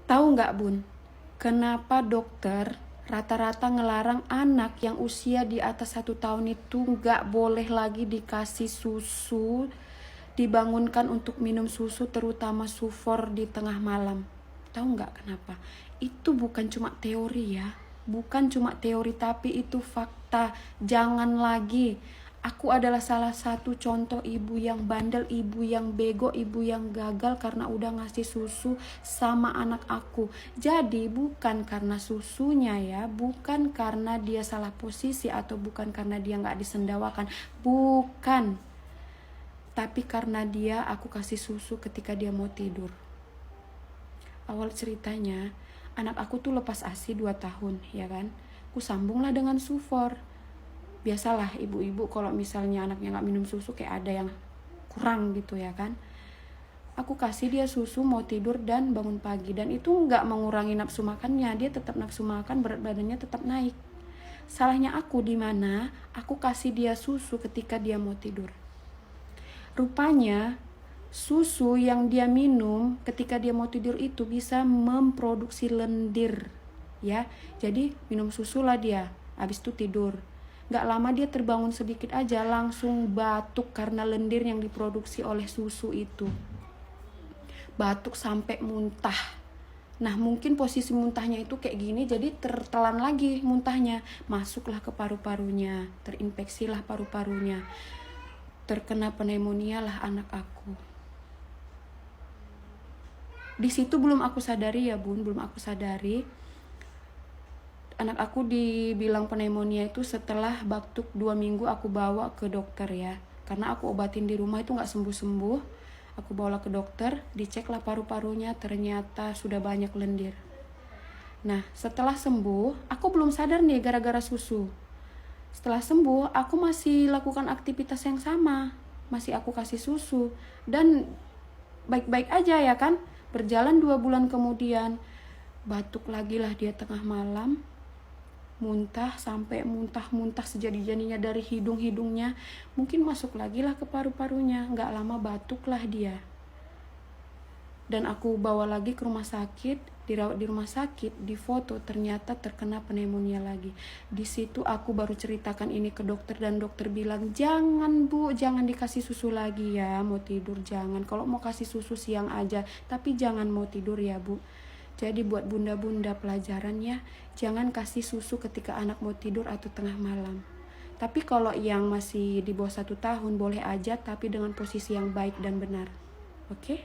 Tahu nggak Bun, kenapa dokter rata-rata ngelarang anak yang usia di atas 1 tahun itu nggak boleh lagi dikasih susu, dibangunkan untuk minum susu, terutama sufor di tengah malam? Tahu nggak kenapa? Itu bukan cuma teori ya, bukan cuma teori, tapi itu fakta. Jangan lagi. Aku adalah salah satu contoh ibu yang bandel, ibu yang bego, ibu yang gagal karena udah ngasih susu sama anak aku. Jadi bukan karena susunya ya, bukan karena dia salah posisi, atau bukan karena dia nggak disendawakan, bukan. Tapi karena dia, aku kasih susu ketika dia mau tidur. Awal ceritanya, anak aku tuh lepas ASI 2 tahun, ya kan. Aku sambunglah dengan sufor. Biasalah ibu-ibu kalau misalnya anaknya nggak minum susu kayak ada yang kurang gitu ya kan. Aku kasih dia susu mau tidur dan bangun pagi, dan itu nggak mengurangi nafsu makannya, dia tetap nafsu makan, berat badannya tetap naik. Salahnya aku di mana? Aku kasih dia susu ketika dia mau tidur. Rupanya susu yang dia minum ketika dia mau tidur itu bisa memproduksi lendir ya. Jadi minum susu lah dia, habis itu tidur. Gak lama dia terbangun sedikit aja langsung batuk karena lendir yang diproduksi oleh susu itu. Batuk sampai muntah. Nah mungkin posisi muntahnya itu kayak gini, jadi tertelan lagi muntahnya, masuklah ke paru-parunya, terinfeksilah paru-parunya, terkena pneumonia lah anak aku. Di situ belum aku sadari ya Bun, belum aku sadari. Anak aku dibilang pneumonia itu setelah batuk 2 minggu aku bawa ke dokter ya. Karena aku obatin di rumah itu gak sembuh-sembuh. Aku bawa ke dokter, diceklah paru-parunya, ternyata sudah banyak lendir. Nah setelah sembuh, aku belum sadar nih gara-gara susu. Setelah sembuh, aku masih lakukan aktivitas yang sama. Masih aku kasih susu. Dan baik-baik aja ya kan. Berjalan 2 bulan kemudian, batuk lagi lah dia tengah malam. Muntah sampai muntah-muntah sejadi-jadinya dari hidung-hidungnya, mungkin masuk lagi lah ke paru-parunya. Nggak lama batuklah dia, dan aku bawa lagi ke rumah sakit, dirawat di rumah sakit, di foto ternyata terkena pneumonia lagi. Di situ aku baru ceritakan ini ke dokter, dan dokter bilang jangan Bu, jangan dikasih susu lagi ya, mau tidur jangan. Kalau mau kasih susu siang aja, tapi jangan mau tidur ya Bu. Jadi buat bunda-bunda pelajaran ya, jangan kasih susu ketika anak mau tidur atau tengah malam. Tapi kalau yang masih di bawah 1 tahun boleh aja, tapi dengan posisi yang baik dan benar. Oke?